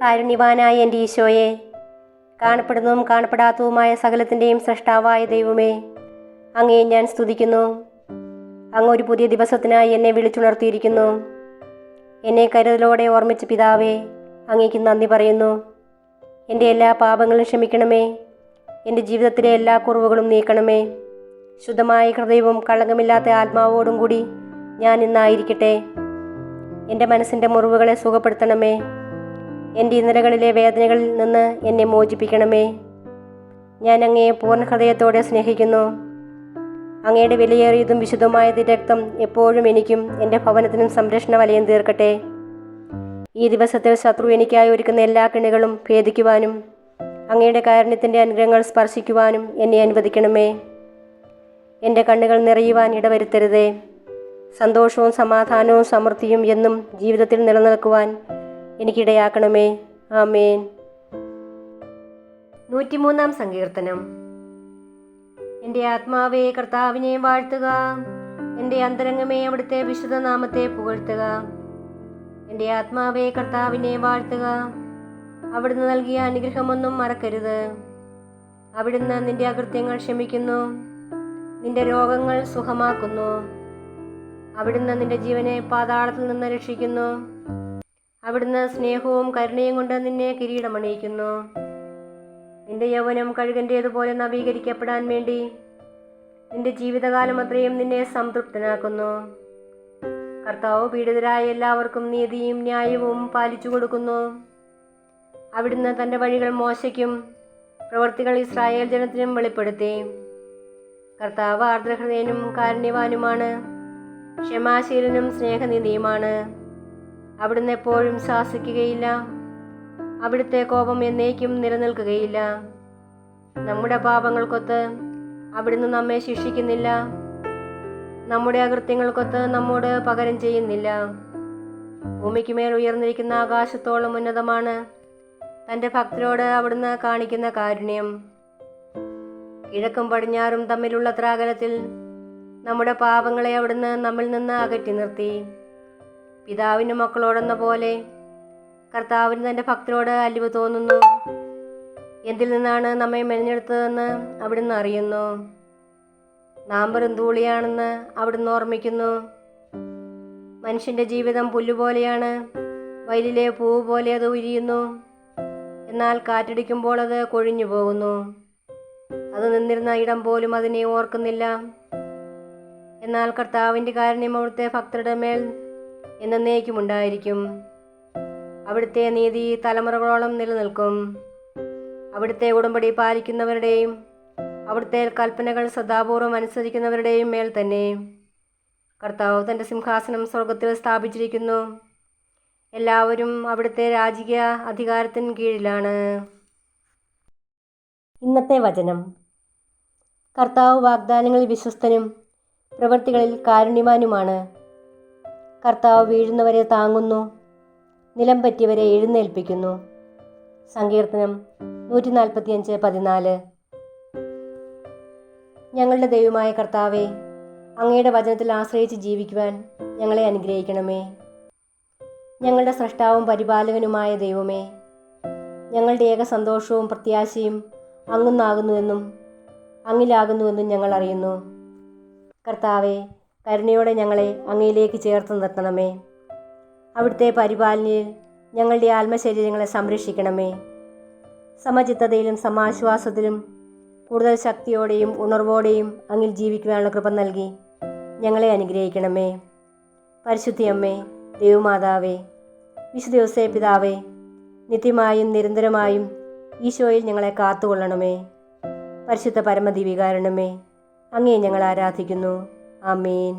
കാരുണ്യവാനായ എൻ്റെ ഈശോയെ, കാണപ്പെടുന്നതും കാണപ്പെടാത്തതുമായ സകലത്തിൻ്റെയും സൃഷ്ടാവായ ദൈവമേ, അങ്ങയെ ഞാൻ സ്തുതിക്കുന്നു. അങ്ങ് ഒരു പുതിയ ദിവസത്തിനായി എന്നെ വിളിച്ചുണർത്തിയിരിക്കുന്നു. എന്നെ കരുതലോടെ ഓർമ്മിച്ച പിതാവേ, അങ്ങേക്ക് നന്ദി പറയുന്നു. എൻ്റെ എല്ലാ പാപങ്ങളും ക്ഷമിക്കണമേ. എൻ്റെ ജീവിതത്തിലെ എല്ലാ കുറവുകളും നീക്കണമേ. ശുദ്ധമായ ഹൃദയവും കളങ്കമില്ലാത്ത ആത്മാവോടും കൂടി ഞാൻ ഇന്നായിരിക്കട്ടെ. എൻ്റെ മനസ്സിൻ്റെ മുറിവുകളെ സുഖപ്പെടുത്തണമേ. എൻ്റെ ഇന്നലകളിലെ വേദനകളിൽ നിന്ന് എന്നെ മോചിപ്പിക്കണമേ. ഞാൻ അങ്ങയെ പൂർണ്ണ ഹൃദയത്തോടെ സ്നേഹിക്കുന്നു. അങ്ങയുടെ വിലയേറിയതും വിശുദ്ധമായ രക്തം എപ്പോഴും എനിക്കും എൻ്റെ ഭവനത്തിനും സംരക്ഷണ വലയം തീർക്കട്ടെ. ഈ ദിവസത്തിൽ ശത്രു എനിക്കായി ഒരുക്കുന്ന എല്ലാ കെണികളും ഭേദിക്കുവാനും അങ്ങയുടെ കാരുണ്യത്തിൻ്റെ അനുഗ്രഹങ്ങൾ സ്പർശിക്കുവാനും എന്നെ അനുവദിക്കണമേ. എൻ്റെ കണ്ണുകൾ നിറയുവാൻ ഇടവരുത്തരുതേ. സന്തോഷവും സമാധാനവും സമൃദ്ധിയും എന്നും ജീവിതത്തിൽ നിലനിൽക്കുവാൻ എനിക്കിടയാക്കണമേ. ആമേൻ. 103-ാം സങ്കീർത്തനം. എൻ്റെ ആത്മാവേ കർത്താവിനെ വാഴ്ത്തുക. എൻ്റെ അന്തരംഗമേ അവിടുത്തെ വിശുദ്ധ നാമത്തെ പുകഴ്ത്തുക. എൻ്റെ ആത്മാവേ കർത്താവിനെ വാഴ്ത്തുക. അവിടുന്ന് നൽകിയ അനുഗ്രഹമൊന്നും മറക്കരുത്. അവിടുന്ന് നിന്റെ അകൃത്യങ്ങൾ ക്ഷമിക്കുന്നു, നിന്റെ രോഗങ്ങൾ സുഖമാക്കുന്നു. അവിടുന്ന് നിന്റെ ജീവനെ പാതാളത്തിൽ നിന്ന് രക്ഷിക്കുന്നു. അവിടുന്ന് സ്നേഹവും കരുണയും കൊണ്ട് നിന്നെ കിരീടമണിയിക്കുന്നു. നിന്റെ യൗവനം കഴുകൻ്റേതുപോലെ നവീകരിക്കപ്പെടാൻ വേണ്ടി നിന്റെ ജീവിതകാലം അത്രയും നിന്നെ സംതൃപ്തനാക്കുന്നു. കർത്താവ് പീഡിതരായ എല്ലാവർക്കും നീതിയും ന്യായവും പാലിച്ചു കൊടുക്കുന്നു. അവിടുന്ന് തൻ്റെ വഴികൾ മോശയ്ക്കും പ്രവൃത്തികൾ ഇസ്രായേൽ ജനത്തിനും വെളിപ്പെടുത്തി. കർത്താവ് ആർദ്രഹൃദയനും കാരുണ്യവാനുമാണ്, ക്ഷമാശീലനും സ്നേഹനിധിയുമാണ്. അവിടുന്ന് എപ്പോഴും ശാസിക്കുകയില്ല. അവിടുത്തെ കോപം എന്നേക്കും നിലനിൽക്കുകയില്ല. നമ്മുടെ പാപങ്ങൾക്കൊത്ത് അവിടുന്ന് നമ്മെ ശിക്ഷിക്കുന്നില്ല. നമ്മുടെ അകൃത്യങ്ങൾക്കൊത്ത് നമ്മോട് പകരം ചെയ്യുന്നില്ല. ഭൂമിക്കുമേൽ ഉയർന്നിരിക്കുന്ന ആകാശത്തോളം ഉന്നതമാണ് തൻ്റെ ഭക്തരോട് അവിടുന്ന് കാണിക്കുന്ന കാരുണ്യം. കിഴക്കും പടിഞ്ഞാറും തമ്മിലുള്ള ത്രാകലത്തിൽ നമ്മുടെ പാപങ്ങളെ അവിടുന്ന് നമ്മിൽ നിന്ന് അകറ്റി നിർത്തി. പിതാവിന് മക്കളോടെന്ന പോലെ കർത്താവിന് തൻ്റെ ഭക്തരോട് അലിവ് തോന്നുന്നു. എന്തിൽ നിന്നാണ് നമ്മെ മെനഞ്ഞെടുത്തതെന്ന് അവിടുന്ന് അറിയുന്നു. നാം വെറും ധൂളിയാണെന്ന് അവിടുന്ന് ഓർമ്മിക്കുന്നു. മനുഷ്യൻ്റെ ജീവിതം പുല്ലുപോലെയാണ്, വയലിലെ പൂവ് പോലെ അത് ഉരിയുന്നു. എന്നാൽ കാറ്റടിക്കുമ്പോൾ അത് കൊഴിഞ്ഞു പോകുന്നു. അത് നിന്നിരുന്ന ഇടം പോലും അതിനെ ഓർക്കുന്നില്ല. എന്നാൽ കർത്താവിൻ്റെ കാരുണ്യം അവിടുത്തെ ഭക്തരുടെ മേൽ എന്നേക്കുമുണ്ടായിരിക്കും. അവിടുത്തെ നീതി തലമുറകളോളം നിലനിൽക്കും. അവിടുത്തെ ഉടമ്പടി പാലിക്കുന്നവരുടെയും അവിടുത്തെ കൽപ്പനകൾ സദാപൂർവം അനുസരിക്കുന്നവരുടെയും മേൽ തന്നെ. കർത്താവ് തൻ്റെ സിംഹാസനം സ്വർഗത്തിൽ സ്ഥാപിച്ചിരിക്കുന്നു. എല്ലാവരും അവിടുത്തെ രാജകീയ അധികാരത്തിന് കീഴിലാണ്. ഇന്നത്തെ വചനം. കർത്താവ് വാഗ്ദാനങ്ങളിൽ വിശ്വസ്തനും പ്രവൃത്തികളിൽ കാരുണ്യവാനുമാണ്. കർത്താവ് വീഴുന്നവരെ താങ്ങുന്നു, നിലം പറ്റിയവരെ എഴുന്നേൽപ്പിക്കുന്നു. സങ്കീർത്തനം 145:14. ഞങ്ങളുടെ ദൈവമായ കർത്താവേ, അങ്ങയുടെ വചനത്തിൽ ആശ്രയിച്ച് ജീവിക്കുവാൻ ഞങ്ങളെ അനുഗ്രഹിക്കണമേ. ഞങ്ങളുടെ സ്രഷ്ടാവും പരിപാലകനുമായ ദൈവമേ, ഞങ്ങളുടെ ഏക സന്തോഷവും പ്രത്യാശയും അങ്ങുന്നാകുന്നുവെന്നും അങ്ങിലാകുന്നുവെന്നും ഞങ്ങൾ അറിയുന്നു. കർത്താവേ, കരുണയോടെ ഞങ്ങളെ അങ്ങയിലേക്ക് ചേർത്ത് നിർത്തണമേ. അവിടുത്തെ പരിപാലനയിൽ ഞങ്ങളുടെ ആത്മശരീരങ്ങളെ സംരക്ഷിക്കണമേ. സമചിത്തതയിലും സമാശ്വാസത്തിലും കൂടുതൽ ശക്തിയോടെയും ഉണർവോടെയും അങ്ങിൽ ജീവിക്കുവാനുള്ള കൃപ നൽകി ഞങ്ങളെ അനുഗ്രഹിക്കണമേ. പരിശുദ്ധിയമ്മേ, ദൈവമാതാവേ, വിശുദ്ധ യോസേപ്പ് പിതാവേ, നിത്യമായും നിരന്തരമായും ഈശോയിൽ ഞങ്ങളെ കാത്തുകൊള്ളണമേ. പരിശുദ്ധ പരമദിവികാരണമേ, അങ്ങയെ ഞങ്ങൾ ആരാധിക്കുന്നു. ആമേൻ.